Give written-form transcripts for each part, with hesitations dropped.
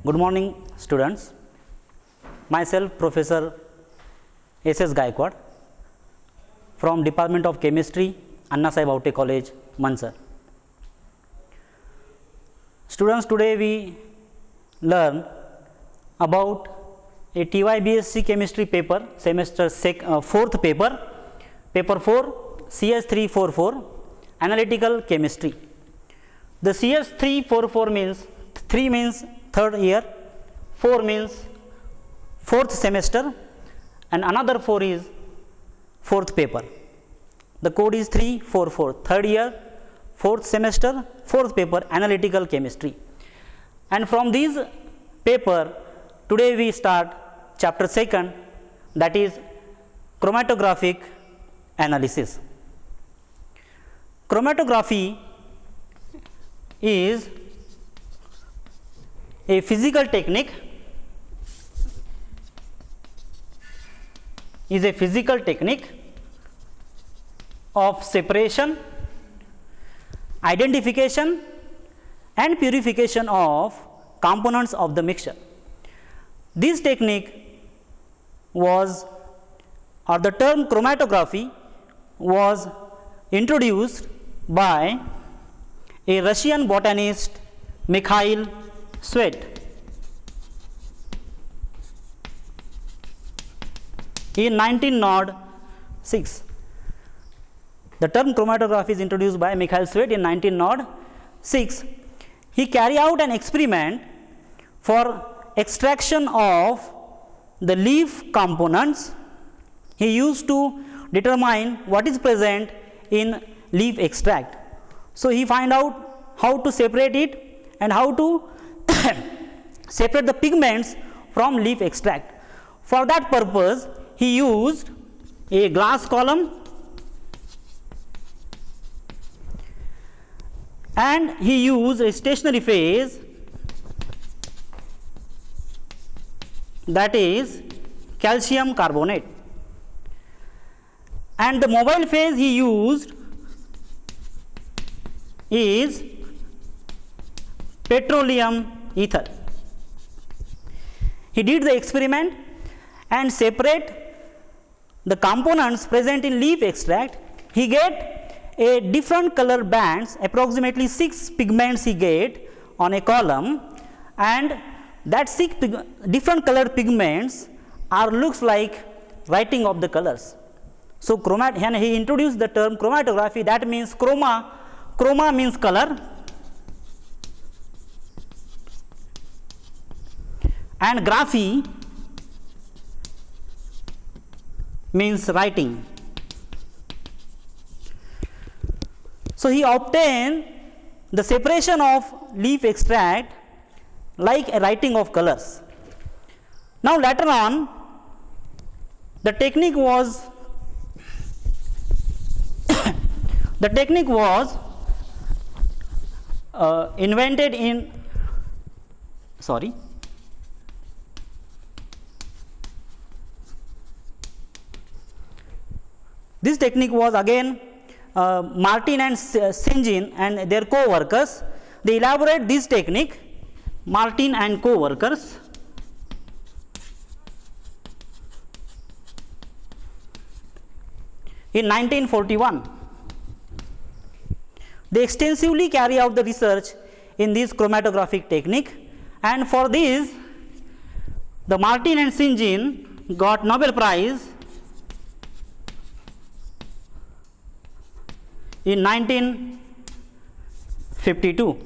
Good morning, students. Myself, Professor S.S. Gaikwad from Department of Chemistry, Anna Sai Baute College, Mansar. Students, today we learn about a TYBSc Chemistry paper, semester 4th paper, paper 4, CS344, Analytical Chemistry. The CS344 means 3 means third year, 4 means fourth semester, and another 4 is fourth paper. The code is 344, third year, fourth semester, fourth paper, Analytical Chemistry. And from this paper, today we start chapter 2nd, that is chromatographic analysis. Chromatography is a physical technique of separation, identification and purification of components of the mixture. This technique was, or the term chromatography was introduced by a Russian botanist, Mikhail Tsvet. In 1906, the term chromatography is introduced by Mikhail Tsvet in 1906. He carried out an experiment for extraction of the leaf components. He used to determine what is present in leaf extract. So he find out how to separate it and how to separate the pigments from leaf extract. For that purpose, he used a glass column and he used a stationary phase, that is calcium carbonate, and the mobile phase he used is petroleum ether. He did the experiment and separate the components present in leaf extract. He get a different color bands, approximately 6 pigments he get on a column, and that 6 different colored pigments are looks like writing of the colors. So he introduced the term chromatography, that means chroma means color and graphy means writing. So he obtained the separation of leaf extract like a writing of colors. Now later on, the technique was invented in this technique was again Martin and Sinjin and their co-workers. They elaborate this technique, Martin and co-workers, in 1941. They extensively carry out the research in this chromatographic technique, and for this the Martin and Sinjin got Nobel Prize in 1952.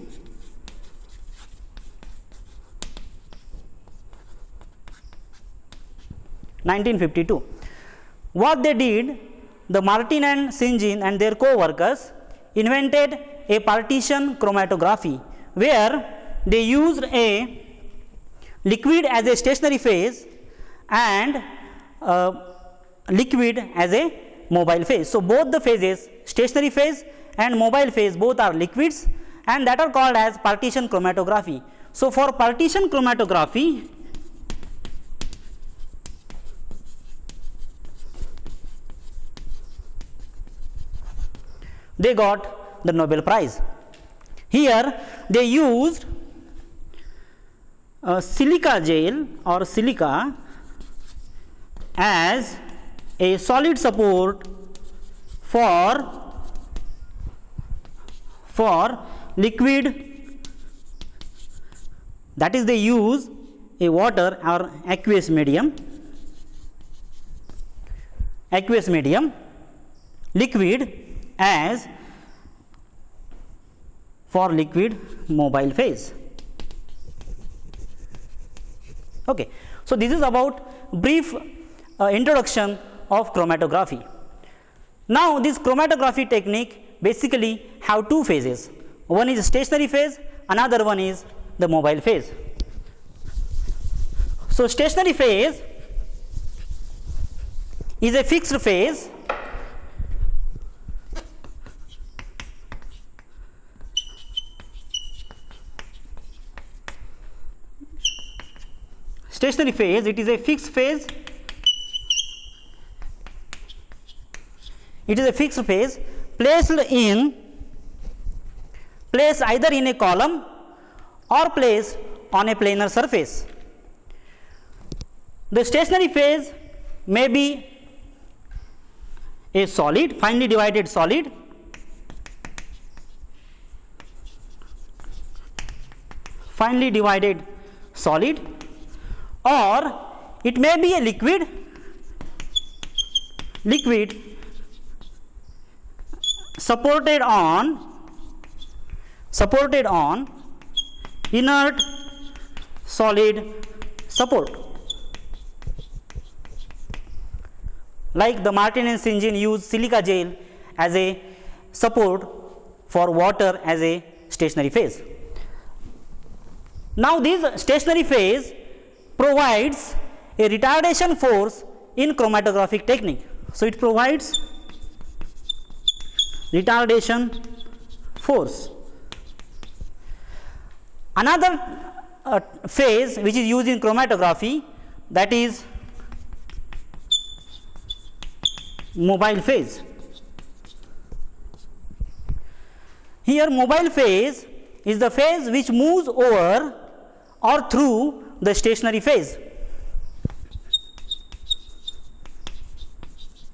What they did, the Martin and Sinjin and their co-workers invented a partition chromatography, where they used a liquid as a stationary phase and liquid as a mobile phase. So both the phases, stationary phase and mobile phase, both are liquids, and that are called as partition chromatography. So for partition chromatography, they got the Nobel Prize. Here they used silica gel or silica as a solid support for liquid, that is they use a water or aqueous medium, liquid as for liquid mobile phase. Okay. So, this is about brief introduction of chromatography. Now, this chromatography technique basically have two phases. One is stationary phase, another one is the mobile phase. So, stationary phase is a fixed phase stationary phase, it is a fixed phase, placed either in a column or placed on a planar surface. The stationary phase may be a solid, finely divided solid, or it may be a liquid supported on inert solid support, like the Martinez engine used silica gel as a support for water as a stationary phase. Now, this stationary phase provides a retardation force in chromatographic technique. So, it provides retardation force. Another phase which is used in chromatography, that is mobile phase. Here mobile phase is the phase which moves over or through the stationary phase.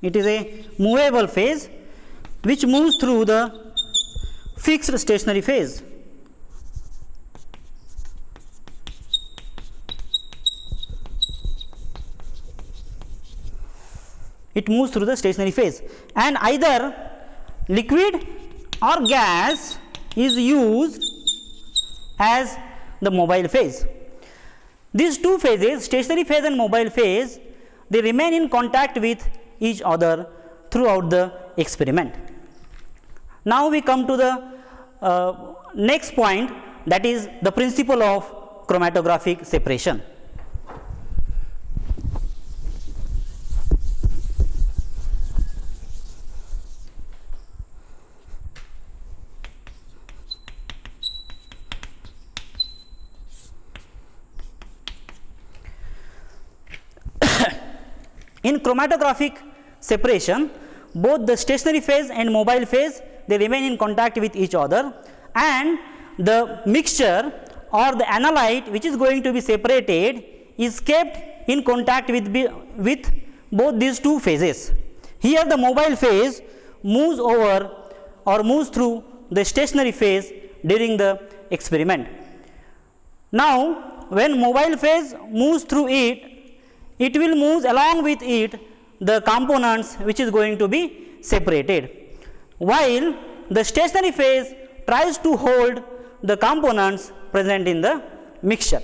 It is a movable phase which moves through the fixed stationary phase. It moves through the stationary phase, and either liquid or gas is used as the mobile phase. These two phases, stationary phase and mobile phase, they remain in contact with each other throughout the experiment. Now, we come to the next point, that is the principle of chromatographic separation. In chromatographic separation, both the stationary phase and mobile phase, they remain in contact with each other, and the mixture or the analyte which is going to be separated is kept in contact with both these two phases. Here the mobile phase moves over or moves through the stationary phase during the experiment. Now, when mobile phase moves through it, it will move along with it the components which is going to be separated, while the stationary phase tries to hold the components present in the mixture.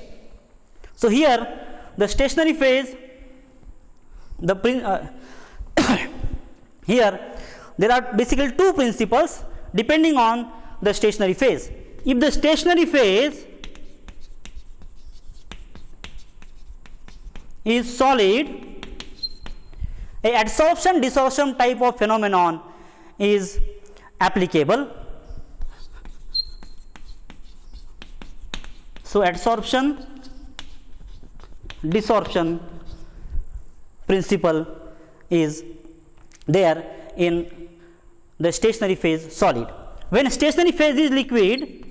So, here the stationary phase, here there are basically two principles depending on the stationary phase. If the stationary phase is solid, a adsorption desorption type of phenomenon is applicable. So, adsorption desorption principle is there in the stationary phase solid. When stationary phase is liquid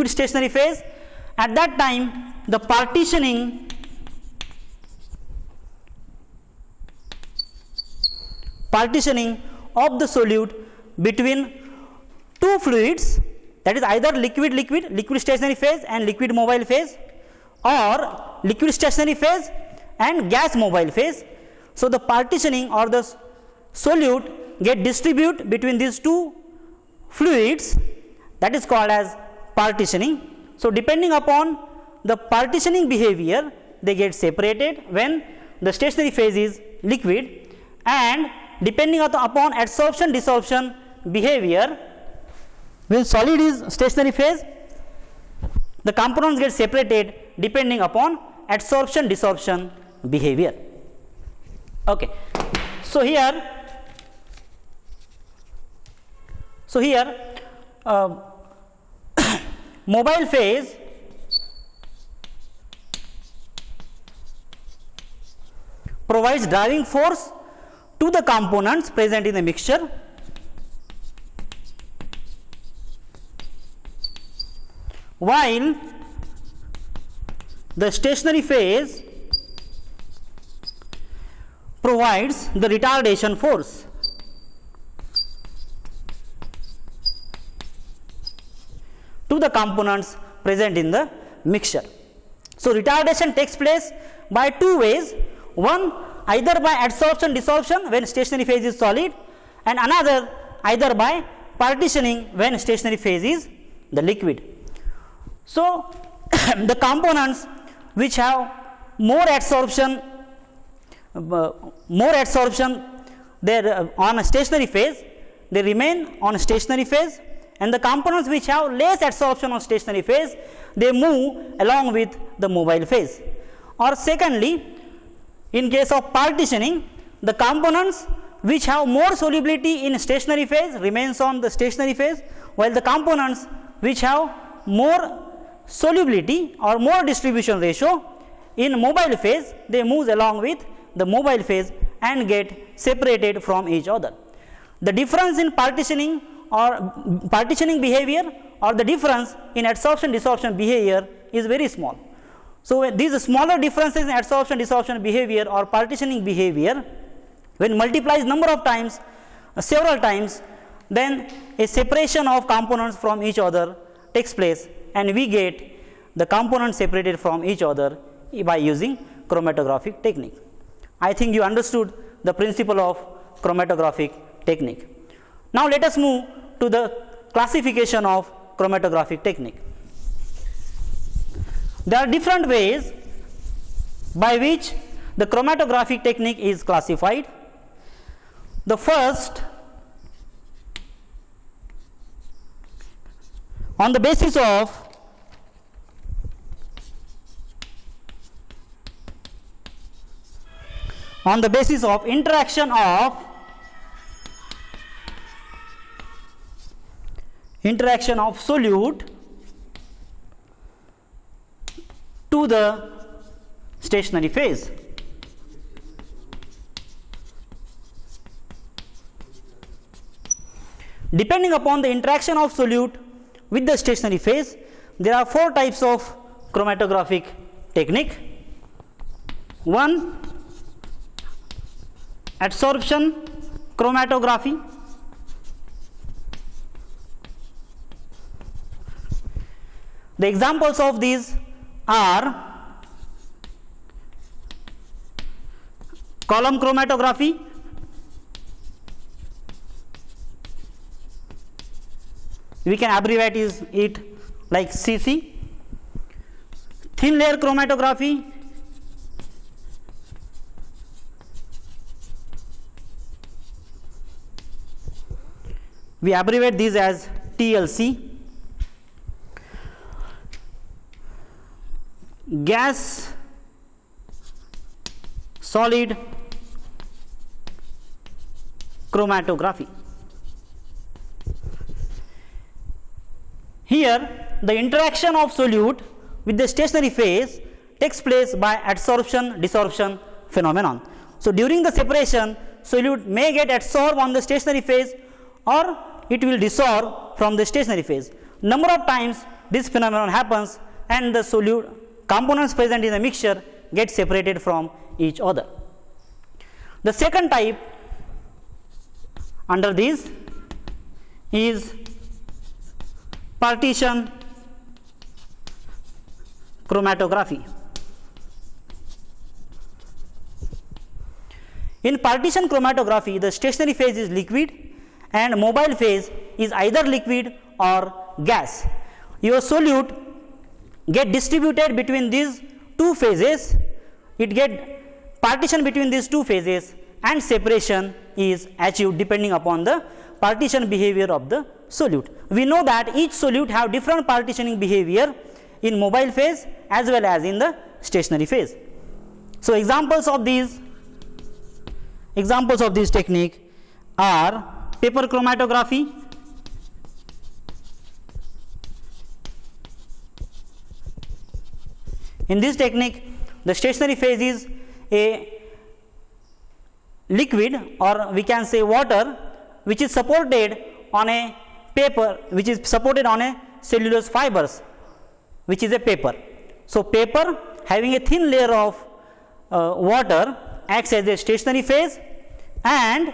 stationary phase, at that time the partitioning of the solute between two fluids, that is either liquid stationary phase and liquid mobile phase, or liquid stationary phase and gas mobile phase. So the partitioning or the solute get distribute between these two fluids, that is called as partitioning. So depending upon the partitioning behavior, they get separated when the stationary phase is liquid, and depending upon adsorption desorption behavior, when solid is stationary phase, the components get separated depending upon adsorption desorption behavior. Okay. So here mobile phase provides driving force to the components present in the mixture, while the stationary phase provides the retardation force. To the components present in the mixture. So retardation takes place by two ways, one either by adsorption desorption when stationary phase is solid, and another either by partitioning when stationary phase is the liquid. So the components which have more adsorption they on a stationary phase, they remain on a stationary phase, and the components which have less adsorption on stationary phase, they move along with the mobile phase. Or secondly, in case of partitioning, the components which have more solubility in stationary phase remains on the stationary phase, while the components which have more solubility or more distribution ratio in mobile phase, they move along with the mobile phase and get separated from each other. The difference in partitioning behavior or the difference in adsorption desorption behavior is very small. So these smaller differences in adsorption desorption behavior or partitioning behavior, when multiplies number of times, several times, then a separation of components from each other takes place, and we get the components separated from each other by using chromatographic technique. I think you understood the principle of chromatographic technique. Now let us move to the classification of chromatographic technique. There are different ways by which the chromatographic technique is classified. The first, on the basis of interaction of solute to the stationary phase. Depending upon the interaction of solute with the stationary phase, there are four types of chromatographic technique. One, adsorption chromatography. The examples of these are column chromatography, we can abbreviate it like CC, thin layer chromatography, we abbreviate these as TLC, gas solid chromatography. Here the interaction of solute with the stationary phase takes place by adsorption desorption phenomenon. So during the separation, solute may get adsorbed on the stationary phase or it will desorb from the stationary phase. Number of times this phenomenon happens, and the solute components present in the mixture get separated from each other. The second type under this is partition chromatography. In partition chromatography, the stationary phase is liquid and mobile phase is either liquid or gas. Your solute get distributed between these two phases, it get partition between these two phases, and separation is achieved depending upon the partition behavior of the solute. We know that each solute have different partitioning behavior in mobile phase as well as in the stationary phase. So examples of this technique are paper chromatography, in this technique the stationary phase is a liquid, or we can say water, which is supported on a paper, which is supported on a cellulose fibers, which is a paper. So paper having a thin layer of water acts as a stationary phase, and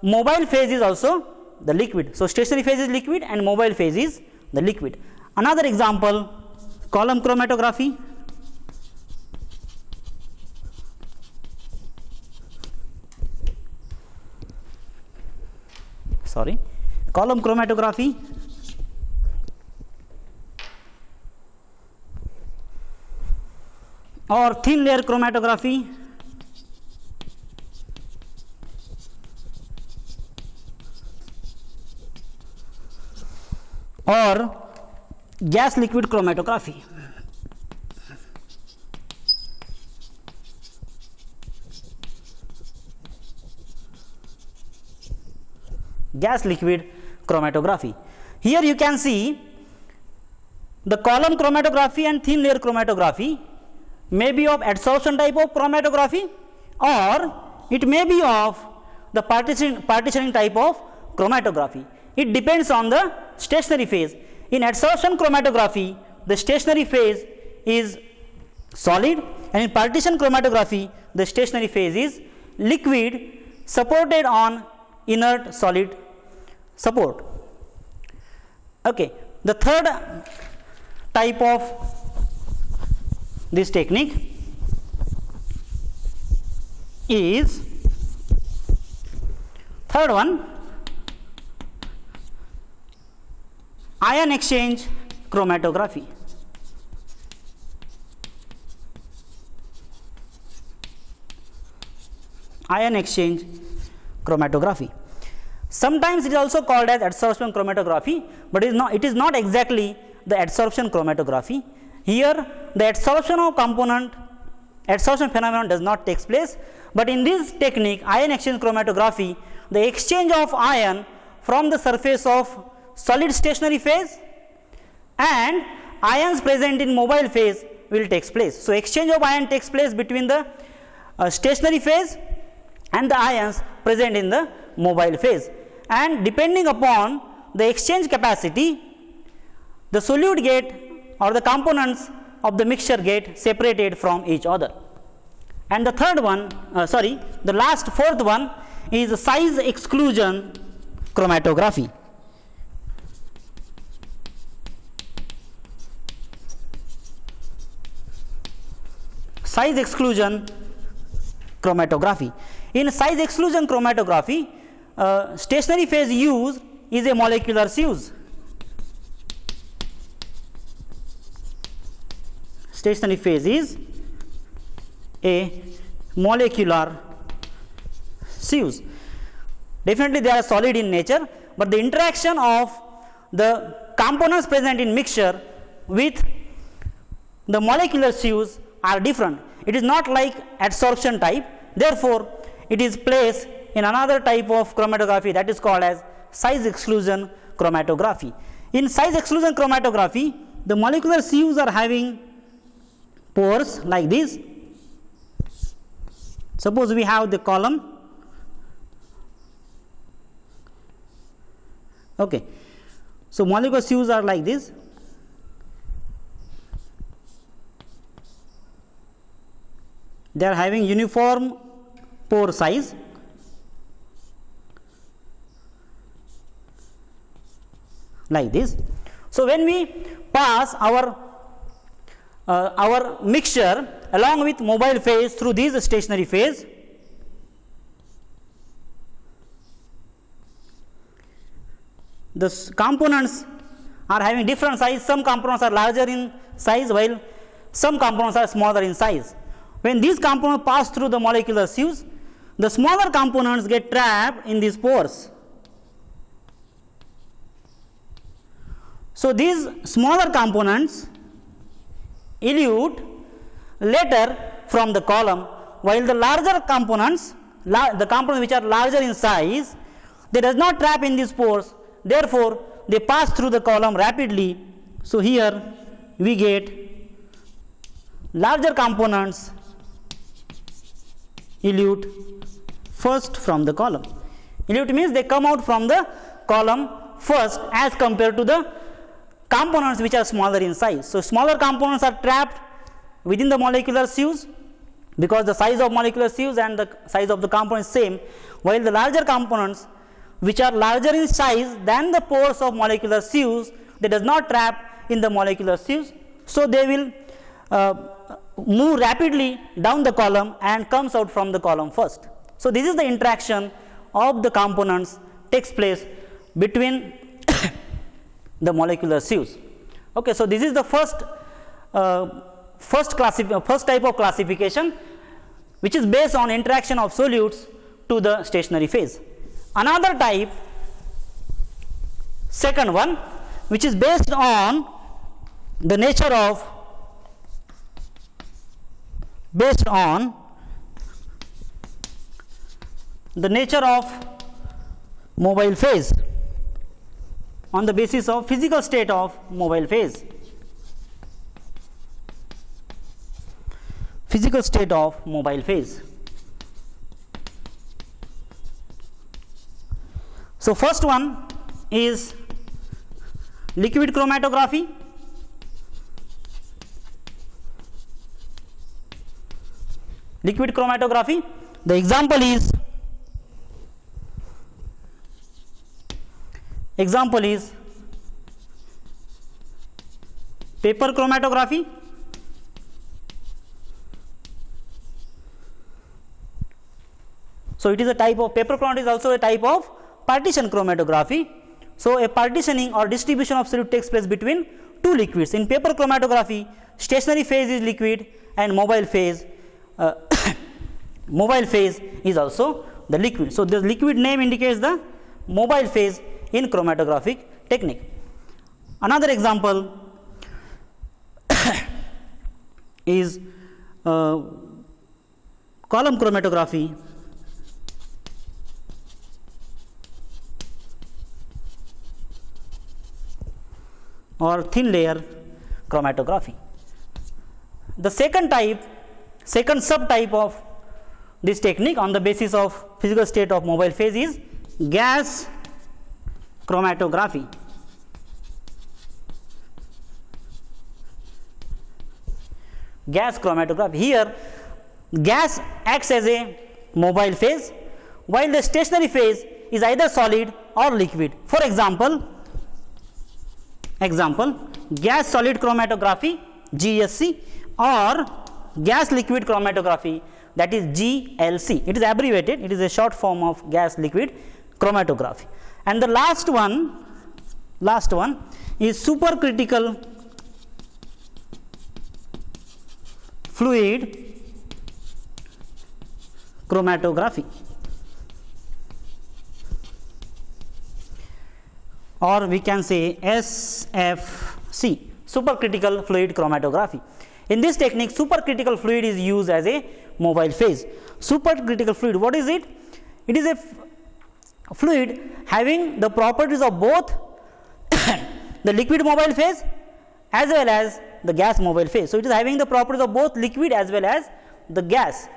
mobile phase is also the liquid. So stationary phase is liquid and mobile phase is the liquid. Another example, column chromatography. Column chromatography or thin layer chromatography or gas liquid chromatography. Gas liquid chromatography. Here you can see the column chromatography and thin layer chromatography may be of adsorption type of chromatography, or it may be of the partitioning type of chromatography. It depends on the stationary phase. In adsorption chromatography, the stationary phase is solid, and in partition chromatography, the stationary phase is liquid supported on inert solid support. Okay. The third type of this technique is, third one, ion exchange chromatography. Ion exchange chromatography. Sometimes it is also called as adsorption chromatography, but it is not exactly the adsorption chromatography. Here the adsorption phenomenon does not take place, but in this technique, ion exchange chromatography, the exchange of ion from the surface of solid stationary phase and ions present in mobile phase will take place. So exchange of ion takes place between the stationary phase and the ions present in the mobile phase, and depending upon the exchange capacity, the solute get, or the components of the mixture get separated from each other. And the third one, fourth one is size exclusion chromatography. Size exclusion chromatography. In size exclusion chromatography, stationary phase used is a molecular sieve. Stationary phase is a molecular sieve. Definitely they are solid in nature, but the interaction of the components present in mixture with the molecular sieves are different. It is not like adsorption type, therefore it is placed in another type of chromatography, that is called as size exclusion chromatography. In size exclusion chromatography, the molecular sieves are having pores like this. Suppose we have the column, okay, so molecular sieves are like this, they are having uniform pore size, like this. So when we pass our mixture along with mobile phase through these stationary phase, the components are having different size. Some components are larger in size while some components are smaller in size. When these components pass through the molecular sieves, the smaller components get trapped in these pores. So these smaller components elute later from the column, while the larger components, the components which are larger in size, they does not trap in these pores, therefore they pass through the column rapidly. So here we get larger components elute first from the column. Elute means they come out from the column first as compared to the components which are smaller in size. So smaller components are trapped within the molecular sieves because the size of molecular sieves and the size of the component is same, while the larger components which are larger in size than the pores of molecular sieves, they does not trap in the molecular sieves, so they will move rapidly down the column and comes out from the column first. So this is the interaction of the components takes place between the molecular sieves. Okay, so this is the first type of classification, which is based on interaction of solutes to the stationary phase. Another type, second one, which is based on the nature of mobile phase, on the basis of physical state of mobile phase. Physical state of mobile phase. So first one is liquid chromatography. Liquid chromatography, the example is paper chromatography. So it is a type of paper chromatography, is also a type of partition chromatography. So a partitioning or distribution of solute takes place between two liquids. In paper chromatography, stationary phase is liquid and mobile phase is also the liquid. So the liquid name indicates the mobile phase in chromatographic technique. Another example is column chromatography. Or thin layer chromatography. The second subtype of this technique on the basis of physical state of mobile phase is gas chromatography. Gas chromatography. Here gas acts as a mobile phase, while the stationary phase is either solid or liquid. For example, gas solid chromatography GSC or gas liquid chromatography, that is GLC. It is abbreviated, it is a short form of gas liquid chromatography. And the last one is supercritical fluid chromatography, or we can say SFC, supercritical fluid chromatography. In this technique, supercritical fluid is used as a mobile phase. Supercritical fluid, what is it? It is a fluid having the properties of both the liquid mobile phase as well as the gas mobile phase. So it is having the properties of both liquid as well as the gas.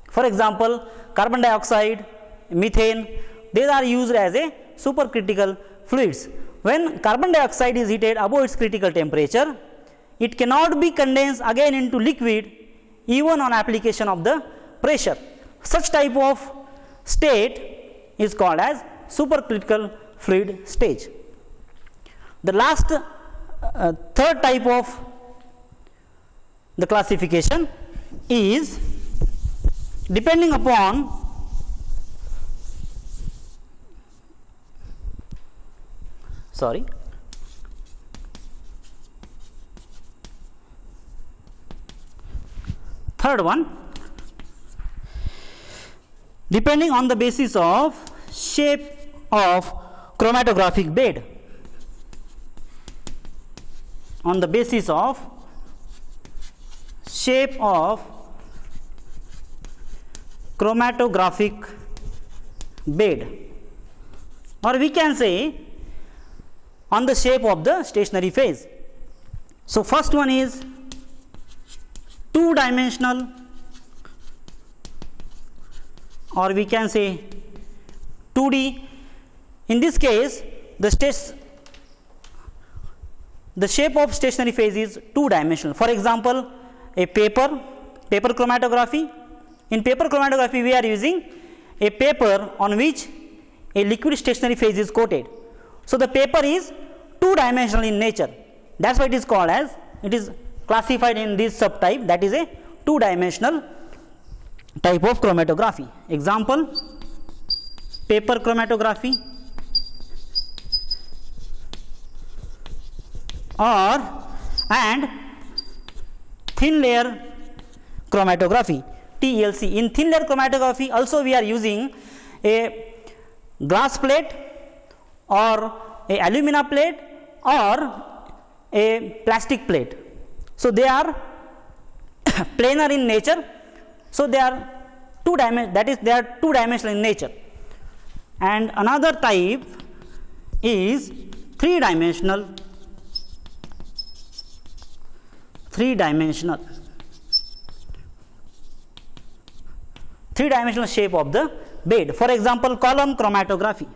For example, carbon dioxide, methane, these are used as a supercritical fluids. When carbon dioxide is heated above its critical temperature, it cannot be condensed again into liquid even on application of the pressure. Such type of state is called as supercritical fluid stage. The last third type of the classification is depending upon third one, depending on the basis of shape of chromatographic bed. On the basis of shape of chromatographic bed, or we can say on the shape of the stationary phase. So, first one is two dimensional, or we can say 2D. In this case, the shape of stationary phase is two dimensional. For example, a paper chromatography. In paper chromatography, we are using a paper on which a liquid stationary phase is coated. So, the paper is two dimensional in nature. That is why it is called as, it is classified in this subtype, that is a two dimensional type of chromatography. Example, paper chromatography and thin layer chromatography, TLC. In thin layer chromatography also we are using a glass plate or a alumina plate or a plastic plate. So, they are planar in nature. So, they are two dimensional, that is they are two dimensional in nature. And another type is three dimensional shape of the bed. For example, column chromatography.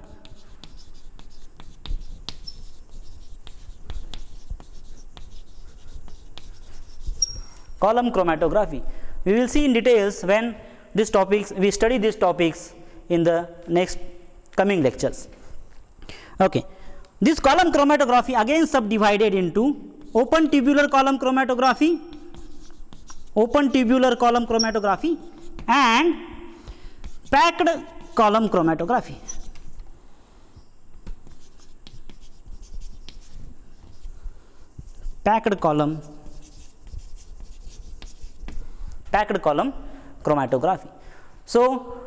Column chromatography. We will see in details when these topics, we study these topics in the next coming lectures. Okay. This column chromatography again subdivided into open tubular column chromatography and packed column chromatography. Packed column chromatography. So,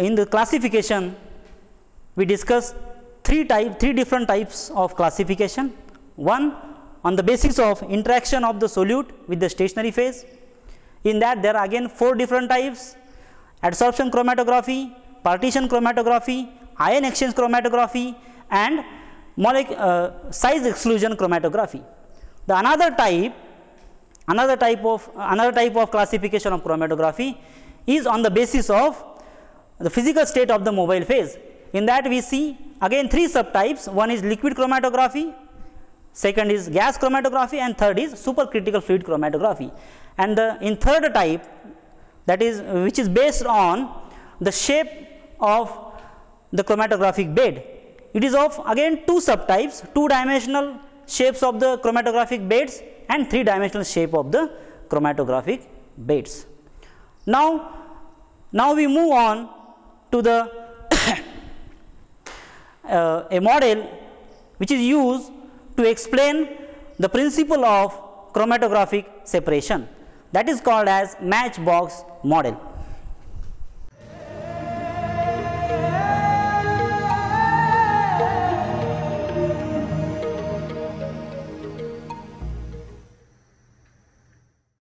in the classification we discussed three different types of classification. One, on the basis of interaction of the solute with the stationary phase. In that there are again four different types: adsorption chromatography, partition chromatography, ion exchange chromatography and size exclusion chromatography. The another type of classification of chromatography is on the basis of the physical state of the mobile phase. In that we see again three subtypes. One is liquid chromatography, second is gas chromatography and third is supercritical fluid chromatography. And in third type, that is which is based on the shape of the chromatographic bed. It is of again two subtypes, two dimensional shapes of the chromatographic beds and three dimensional shape of the chromatographic beds. Now we move on to the a model which is used to explain the principle of chromatographic separation, that is called as matchbox model.